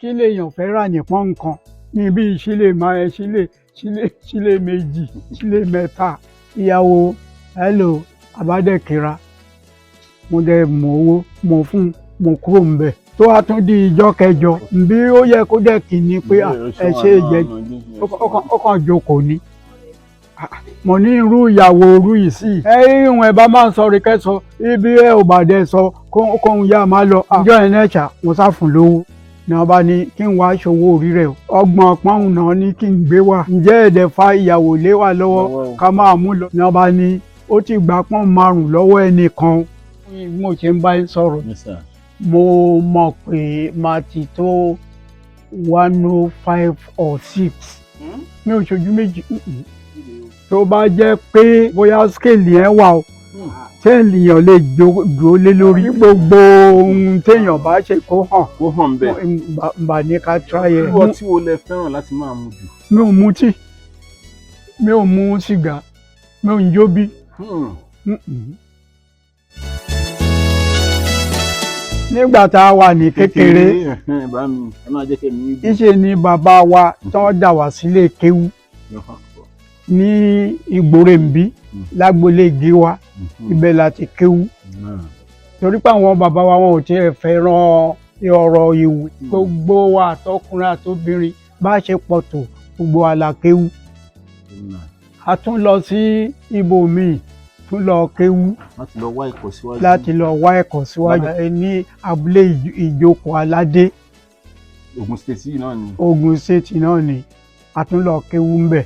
kí lèèyàn fẹ́ rà nípọ́n nǹkan níbi sílé méjì sílé mẹ́ta ìyàwó hello abádẹ́kira mo dẹ̀ mọ owó mo fún mo kúrò ńbẹ̀ tó wá tún di ìjọ́ kẹjọ bí ó yẹ kó dẹ̀ kì í ní pé ẹ ṣe jẹ́ ó kàn jókòó ni mo ní irú ìyàwó orú yìí sí ìwọ̀n ẹ̀ bá máa ń sọ rí kẹ́sọ ibi ẹ ò bàdẹ sọ kóhun yá máa lọ ìjọ ẹ̀ nẹ́ẹ̀ṣà mo sá fún lówó ní wọ́n bá ní kí n wá ṣòwò orí rẹ̀ ọgbọ̀n pọ́ùn náà ní kí n gbé wá ǹjẹ́ ẹ̀dẹ̀ fa ìyàwó lé wa lọ́wọ́ ká máa mú lọ ní wọ́n bá ní ó ti gbà pọ́ùn 5 lọ́wọ́ ẹnìkan mo ṣe ń bá yín sọ̀rọ̀ mo mọ̀ pé máa ti tó 105 or 6 mi ò ṣojú méjì tó bá jẹ́ pé bóyá scale yẹn wà o téèyàn lè dúró lé lórí gbogbo ohun téèyàn bá ṣe kó hàn bẹ́ẹ̀ bà ní ká try ẹ̀. irú ọtí wo lẹ fẹ́ràn láti máa mu jù? mi ò mutí mi ò mu sìgá mi ò ń jóbí. nígbà tá a wà ní kékeré ìṣe ni bàbá wa tán dà wá sílé kéwú ní Ìgbòrèmbí lágbolé Gíwá ibẹ̀ láti kéwú torí pé àwọn bàbá wa wọn ò tiẹ̀ fẹ́ràn ọ̀rọ̀ ìwé gbogbo wa àtọkùnrin àtobìnrin bá ṣe pọ̀ tó gbogbo wa la kéwú a tún lọ sí ibòmíì tún lọ kéwú láti lọ wá ẹ̀kọ́ síwájú ní abúlé Ìjókòó Aládé Ògùn State yìí náà ni. Ògùn State náà ni a tún lọ kéwú ń bẹ̀.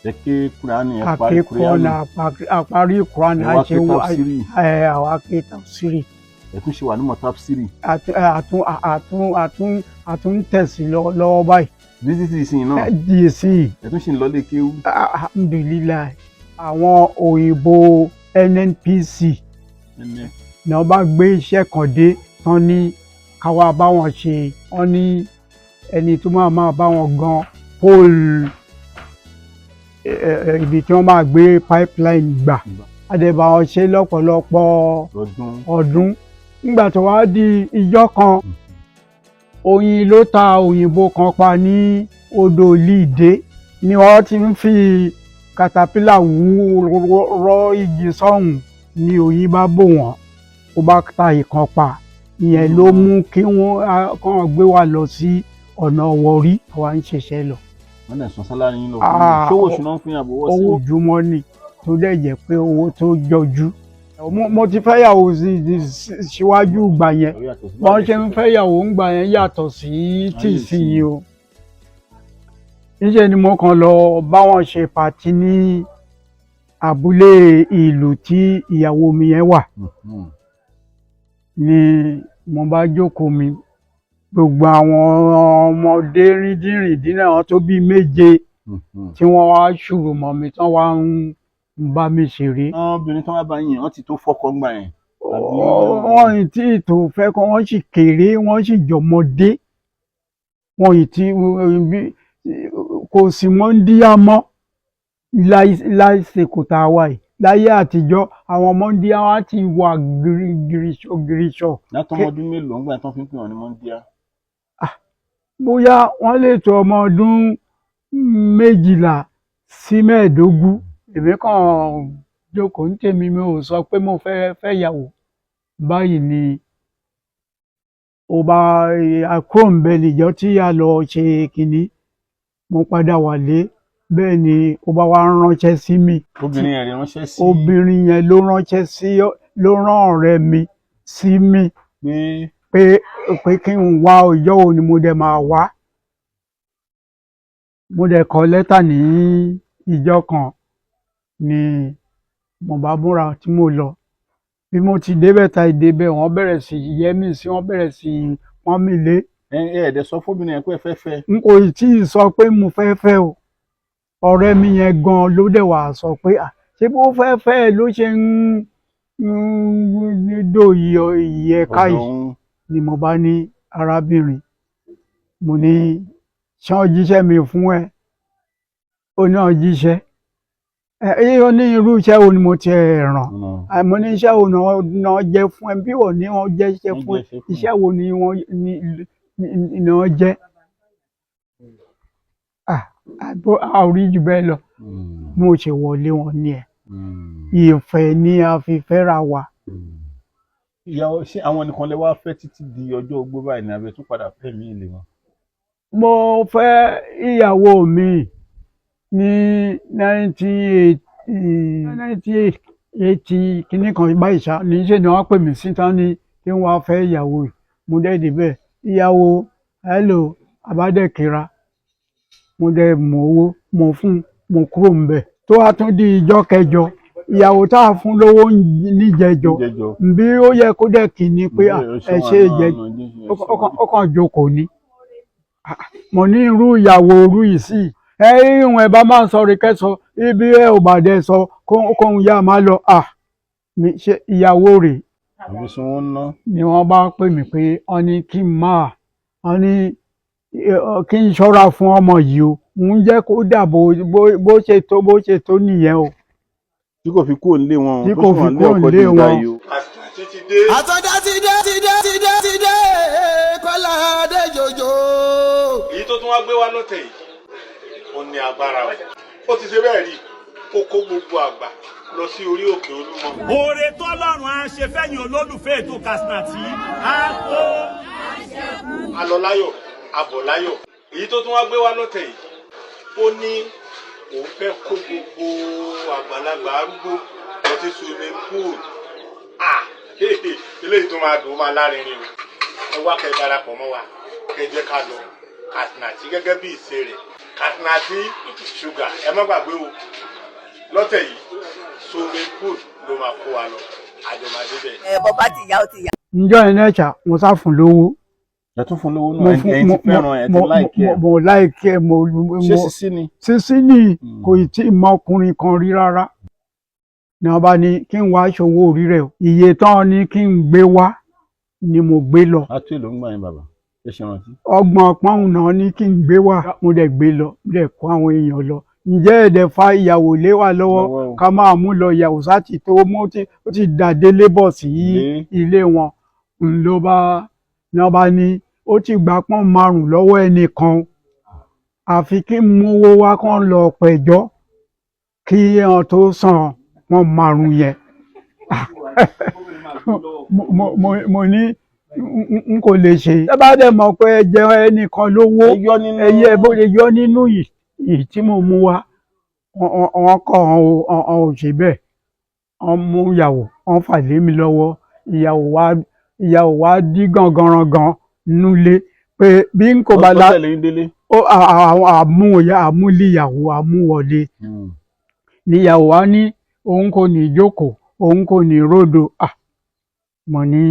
Eke Kùránì àparí Kùránì àwa ké tafsiri. Ẹ tún ṣe wà ní mọ̀ tafsiri. àtún tẹ̀sí lọ́wọ́ báyìí. Dídí ti ìsìn náà. Di ìsìn. Ẹ tún ṣe ń lọlé kéwú. Alhamdulillah àwọn òyìnbó NNPC náà bá gbé iṣẹ́ kan dé tán ní káwa bá wọn ṣe wọ́n ní ẹni tó máa bá wọn gan pole ibi tí wọ́n máa gbé pipeline gbà àdèbà wọn ṣe lọ́pọ̀lọpọ̀ ọdún nígbà tó wá di ìjọ́ kan oyin ló ta òyìnbó kan pa ní odò Lídé ni wọ́n ti ń fi katapila rọ igi sọ́hùn ni oyin bá bò wọ́n ó bá ta ìkan pa ìyẹn ló mú kí wọ́n kàn gbé wa lọ sí ọ̀nà Warri àwa ń ṣiṣẹ́ lọ. Wọ́n dẹ̀ sọ sálárì yín lọ ṣówó ṣùnà fún yàgò wọ́n sí. owó ojúmọ́ ni tó dẹ̀ jẹ́ pé owó tó jọjú. mo ti fẹ́yàwó síwájú ìgbà yẹn wọ́n ṣe ń fẹ́yàwó ń gbà yẹn yàtọ̀ sí tìsíyìí o. níṣẹ́ ni mo kàn lọ bá wọn ṣe pàtí ní abúlé ìlú tí ìyàwó mi yẹn wà ni mo bá jókòó mi gbogbo àwọn ọmọdé rídìnrídìn náà tó bí 7 tí wọ́n wá ṣùrù mọ́ mi tán wá ń bá mi ṣeré. obìnrin tó wá bá yín wọ́n ti tó fọ́kọ ńgbà yẹn. wọ́n ì tí ì tó fẹ́ kọ́ wọ́n sì kéré wọ́n sì jọmọdé wọ́n ì tí kò sí mọ́ndíá mọ́ láìsèkò tá a wà yìí láyé àtijọ́ àwọn mọ́ndíá wa ti wà gíríṣọ. látọmọ ọdún mélòó ńgbà tán fi ń pè wọ́n ní mọ́ndíá. bóyá wọ́n lè tó ọmọ ọdún 12 sí 15 èmi kàn jókòó ní tèmi mi ò sọ pé mo fẹ́ yàwó báyìí ni ó bá kúrò ń bẹ nìjọ́ tí a lọ ṣe kínní mo padà wálé bẹ́ẹ̀ ni ó bá wá ránṣẹ́ sí mi. obìnrin yẹn ránṣẹ́ sí. obìnrin yẹn ló ránṣẹ́ sí ló rán ọ̀rẹ́ mi sí mi pé kí n wá ọjọ́ wo ni mo dẹ̀ máa wá. mo dẹ̀ kọ lẹ́tà ní ìjọ́ kan ni mo bá múra tí mo lọ bí mo ti débẹ̀ ta ìdébẹ̀ wọ́n bẹ̀rẹ̀ sí yẹ́ mi sí wọ́n bẹ̀rẹ̀ sí pọ́n mi lé. ẹ̀ẹ́dẹ̀ sọ fóbìnrin yẹn pé ẹ fẹ́ fẹ́. n kò tí ì sọ pé mo fẹ́ fẹ́ o ọ̀rẹ́ mi yẹn gan ló dẹ̀ wá sọ pé ṣé bó fẹ́ fẹ́ ló ṣe ń dò ìyẹ́ káyìí ni mo bá ní arábìnrin mo ní ṣán jíṣẹ́ mi fún ẹ ó náà jíṣẹ́ ó ní irú iṣẹ́ wo ni mo ti ràn mo ní iṣẹ́ wo náà jẹ́ fún ẹ bí wọ́n ní wọ́n jẹ́ iṣẹ́ fún ẹ iṣẹ́ wo ni wọ́n ni wọ́n jẹ́ a ò rí jù bẹ́ẹ̀ lọ mo ṣe wọlé wọn ni ẹ̀ ìfẹ́ ni a fi fẹ́ra wa. ìyàwó ṣé àwọn nìkan lè wá fẹ́ títí di ọjọ́ ogbó báyìí ní abẹ tún padà fẹ́ mí lè wọn. mo fẹ́ ìyàwó mi ní 1980 kìíní kan báyìí ṣá níṣẹ́ ni wọ́n pè mí sí tán ní kí n wá fẹ́ ìyàwó yìí mo dẹ̀ débẹ̀ ìyàwó hello Abádẹ́kìrá mo dẹ̀ mọ owó mo fún mo kúrò ńbẹ̀ tó wá tún di ìjọ́ kẹjọ ìyàwó tá a fún lówó níjẹjọ bí ó yẹ kó dẹ̀ kí ni pé ẹ ṣe ìjẹjọ ó kàn jókòó ni mo ní irú ìyàwó orú yìí sí ìwọ̀n ẹ̀ bá máa ń sọ rí kẹ́sọ ibi ẹ̀ ò bá dẹ̀ sọ kóhun yá máa lọ ṣe ìyàwó rẹ̀ ni wọ́n bá pè mí pé wọ́n ní kí n máa wọ́n ní kí n ṣọ́ra fún ọmọ yìí o ń jẹ́ kó dà bó ṣe tó nìyẹn o. tí kò fi kúrò nílé wọn tí kò fi kúrò nílé wọn. àtọ́jà ti dé Kọ́lá Adéjòjò. èyí tó tún wá gbé wá lọ́tẹ̀ yìí ó ní agbára ó ti ṣe bẹ́ẹ̀ rí kó kó gbogbo àgbà lọ sí orí òkè Olúmọ. oore tọ́lọ́run á ṣe fẹ́yìn olólùfẹ́ ètò Kaftanty á kó. a lọ láyọ̀ a bọ̀ láyọ̀ èyí tó tún wá gbé wá lọ́tẹ̀ yìí ó ní òun fẹ́ kó gbogbo àgbàlagbà arúgbó lọ sí swimming pool. eléyìí tó máa dùn ó máa lárinrin o ẹ wá kẹ́ darapọ̀ mọ́ wa kẹ́ jẹ́ ká lọ Kaftanty gẹ́gẹ́ bí ìṣe rẹ̀ Kaftanty sugar ẹ má gbàgbé o lọ́tẹ̀ yìí swimming pool ló máa kó wa lọ àjọmọdé bẹ́ẹ̀. bọ́ bá ti yá ó ti yá. ǹjọ́ ẹ̀ nẹ́ẹ̀ṣà mo sá fún lówó. ẹ tún fún lówó náà ẹ̀yin ti fẹ́ràn ẹ ti láìkí ẹ. mo láìkí ẹ ṣé sísí ni. sísí ni kò tí ì mọ ọkùnrin kan rí rárá ni wọ́n bá ní kí n wá ṣòwò orí rẹ̀ iye tán ní kí n gbé wá ni mo gbé lọ. a tó èlò ń gbà yín bàbá ẹ ṣe rántí. 30 pọ́ùn náà ní kí n gbé wá mo dẹ̀ gbé lọ mo dẹ̀ kó àwọn èèyàn lọ. ǹjẹ́ ẹ̀dẹ̀ fa ìyàwó lé wa lọ́wọ́ ká máa mú lọ ìyàwó sáti tó mú ó ti dàdé lébọ̀ sí ilé wọn ló bá ní ó ti gbà pọ́n 5 lọ́wọ́ ẹnìkan àfi kí n mówó wá kán lọ pẹ̀jọ́ kí wọn tó san pọ́n 5 yẹn mo ní n kò lè ṣe. ẹ bá dẹ̀ mọ̀ pé ẹ jẹ ẹnìkan lówó ẹyẹ bó lè yọ nínú yìí tí mo mú wá wọn kọ ò ṣe bẹ́ẹ̀ wọn mú ìyàwó wọn fà lé mi lọ́wọ́ ìyàwó wa dí gangan nulẹ̀ pé bí n kò bá la àmúlìyàwó àmúwọlé níyàwó wa ní òun kò ní jókòó òun kò ní ródò mo ní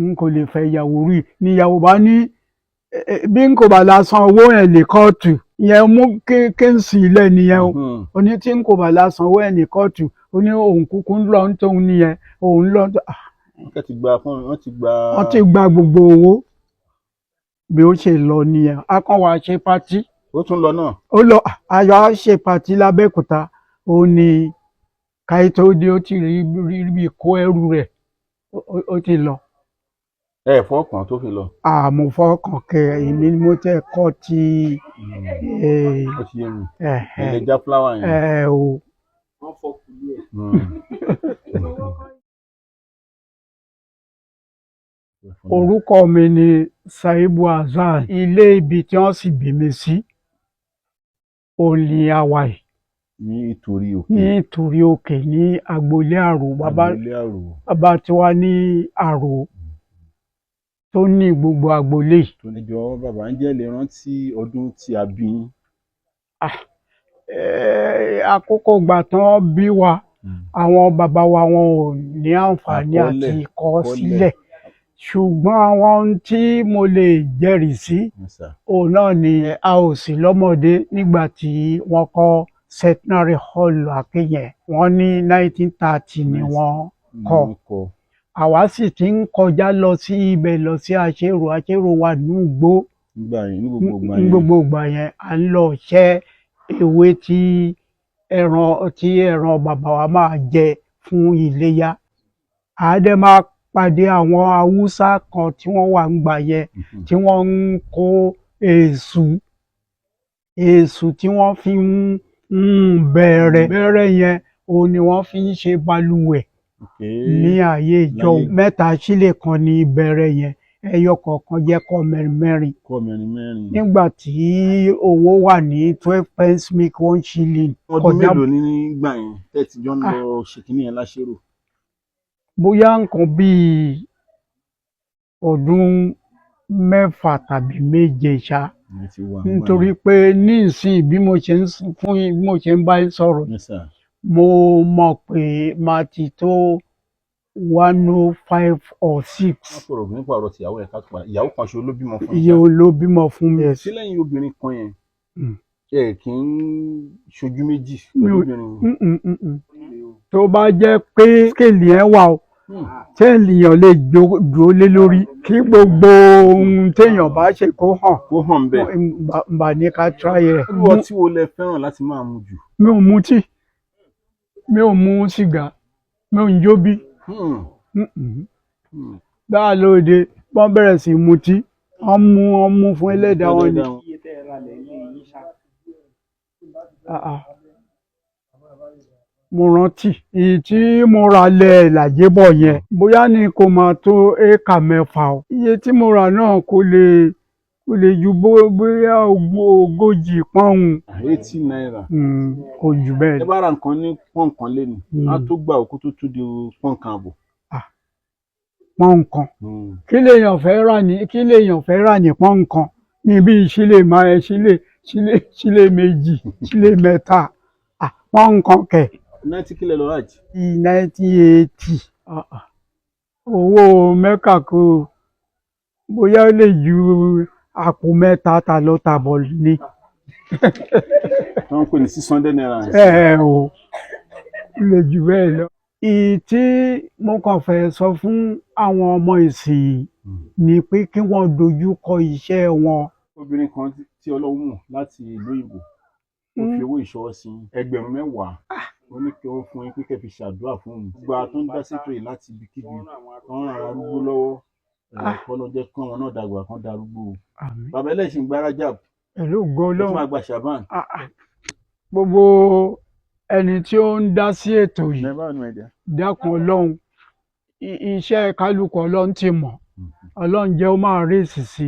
n kò lè fẹ́ ìyàwó rí níyàwó bá ní bí n kò bá la san owó ẹ̀ lè kóòtù ìyẹn mú kéńsì ilẹ̀ nìyẹn o ní tí n kò bá la san owó ẹ̀ ní kóòtù ó ní òun kúkú ń lọ ń tóun nìyẹn òun lọ. wọ́n ti gba gbogbo owó bí ó ṣe lọ nìyẹn a kàn wá ṣe pátí. ó tún lọ náà. ó lọ ayọ̀ ṣe pátí lábẹ́òkúta ó ní káyí tó dé ó ti rí bí kó ẹrù rẹ̀ ó ti lọ. ẹ fọkàn tó fi lọ. mo fọkàn kẹ èmi ni mo tẹ kọ ti. ó ti yé mi ilé já fúláwà yẹn. o. wọ́n fọkùnrin ẹ̀. orúkọ mi ni Saibu Hasan ilé ibi tí wọ́n sì bí mi sí òní Hawaii ní Ìtòrí Òkè ní Ìtòrí Òkè ní agboolé Àrò bàbá tiwa ní Àrò tó ní gbogbo agboolé. ìjọ bàbá ń jẹ́ lè rántí ọdún tí a bí yín. àkókò ìgbà tán bí wa àwọn bàbá wa wọn ò ní àǹfààní àti kọ sílẹ̀ ṣùgbọ́n àwọn tí mo lè jẹ́rìí sí òun náà ni a ò sí lọ́mọdé nígbà tí wọ́n kọ́ Centenary Hall Àkínyẹn wọ́n ní 1930 ni wọ́n kọ́ àwa sì ti ń kọjá lọ sí ibẹ̀ lọ sí Àṣérò wà nùgbó ní gbogbo ìgbà yẹn à ń lọ ṣẹ́ ewé tí ẹran bàbá wa máa jẹ fún iléyá àádẹ́ máa pàdé àwọn Haúsá kan tí wọ́n wà ń gbà yẹn tí wọ́n ń kó èṣù tí wọ́n fi ń bẹ̀rẹ̀ yẹn òun ni wọ́n fi ń ṣe balùwẹ̀ ní ayé ìjọ. mẹ́ta sílè kan ní bẹ̀rẹ̀ yẹn, ẹyọ kọ̀ọ̀kan jẹ́ kọ́ mẹ́rin. nígbà tí owó wà ní 12 pence make 1 shilling. ọdún mélòó nígbà yẹn tẹ́tí jọ ń lọ ṣèkínní yẹn láṣẹ́rò? bóyá nǹkan bíi ọdún 6 tàbí 7 ṣá. nítorí pé nísìnyí bí mo ṣe ń bá yín sọ̀rọ̀ mo mọ̀ pé máa ti tó 105 or 6. wọ́n sọ̀rọ̀ nípa ọ̀rọ̀ tìyàwó ẹ̀ ká tó padà. ìyàwó kan ṣe ló bímọ fún iye ló bímọ fún mi. sí lẹ́yìn obìnrin kan yẹn ẹ kì í ṣojú méjì. tó bá jẹ́ pé skéèlì yẹn wà o téèyàn lè dúró lé lórí kí gbogbo ohun téèyàn bá ṣe kó hàn bẹ́ẹ̀. bà ní ká tráyè rẹ̀. ọtí wo lẹ fẹ́ràn láti máa mu jù? mi ò mutí, mi ò mu sìgá, mi ò ń jóbí. dáa lóde wọ́n bẹ̀rẹ̀ sí mutí wọ́n mú fún ẹlẹ́dàá wọn ni. mo rántí èyí tí mo ra lẹ̀ làjẹ́bọ̀ yẹn bóyá ni kò máa tó éékà 6 o. iye tí mo rà náà kò lè ju bóyá 40 pọ́ùn. 80 náírà. kò jù bẹ́ẹ̀. ẹ bá ra nǹkan ní pọ́ùn kan lẹ́nu á tó gbà òkú tó tún di pọ́ùn kan àbọ̀. pọ́ùn kan kí lèèyàn fẹ́ rà ní pọ́ùn kan níbi sílè 2 sílè 3 pọ́ùn kan kẹ̀. 90 kílẹ̀ lọ rájì. 1980 owó mẹ́kà kò bóyá ó lè ju àpò 3 ta lọ tàbọ̀ ní. wọ́n ń pè ní 600 náírà. o lè jù bẹ́ẹ̀ lọ. ìyí tí mo kàn fẹ́ sọ fún àwọn ọmọ ìsìn ni pé kí wọ́n dojú kọ iṣẹ́ wọn. obìnrin kan tí Ọlọ́run mọ̀ láti ìlú òyìnbó ó fi owó ìṣọwọ́ sí 10,000 ó ní kí wọ́n fún yín pé kẹ́ fi ṣàdúrà fún òun. gba tó ń dá sétò yìí láti ibikíbi wọ́n ràn arúgbó lọ́wọ́ kọ́nà jẹ́ kán wọn náà dàgbà kán darúgbó. bàbá ẹlẹ́sìn gba Rajab pẹ̀lú ògo Ọlọ́run fún àgbà Shaban. gbogbo ẹni tí ó ń dá sí ètò yìí dákun Ọlọ́run iṣẹ́ kálukú Ọlọ́run ti mọ̀. Ọlọ́run jẹ́ ó máa rí ìsìsì,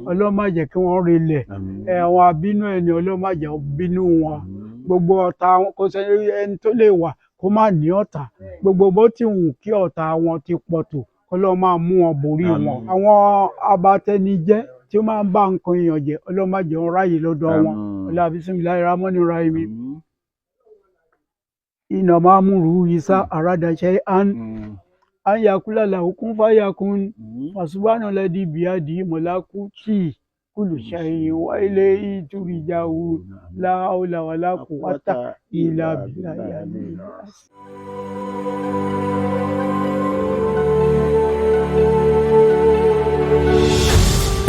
Ọlọ́run má jẹ́ kí wọ́n relẹ̀, àwọn abínú ẹni Ọlọ́run má jẹ́ bínú wọn. gbogbo ọ̀tá kò sẹ́ni ẹni tó lè wà kó má ní ọ̀tá, gbogbo bó ti wù kí ọ̀tá wọn ti pọ̀ tó Ọlọ́run máa mú wọn borí wọn. àwọn abatẹnijẹ́ tí ó máa ń bá nǹkan èèyàn jẹ́ Ọlọ́run má jẹ́ wọn ráyè lọ́dọ̀ wọn. Ọlá bisimilahi rahmani rahimi. iná máa múru isa àràdàṣẹ́ an yakula lahu kun fayakun fasubhana alladhi biyadihi malakuti kulli shay'in wa ilayhi turja'un la hawla wala quwwata illa billahi.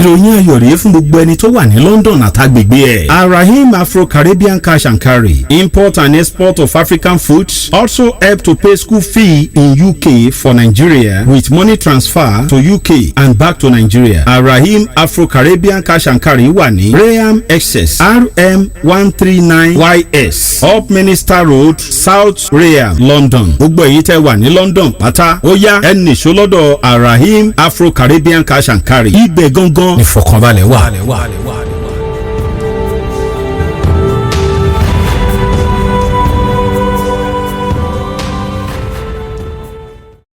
ìròyìn ayọ̀ rèé fún gbogbo ẹni tó wà ní London àtàgbègbè ẹ̀. Arahim Afro-Caribbean Cash and Carry, import and export of African foods, also help to pay school fee in UK for Nigeria with money transfer to UK and back to Nigeria. Arahim Afro-Caribbean Cash and Carry wà ní Graham Excess RM 139YS Up Minister Road, South Graham, London. gbogbo èyí tẹ́ wà ní London pátá ó yá ẹ nìṣó lọ́dọ̀ Arahim Afro-Caribbean Cash and Carry. ibẹ̀ gangan ìfọ̀kànbalẹ̀ wà.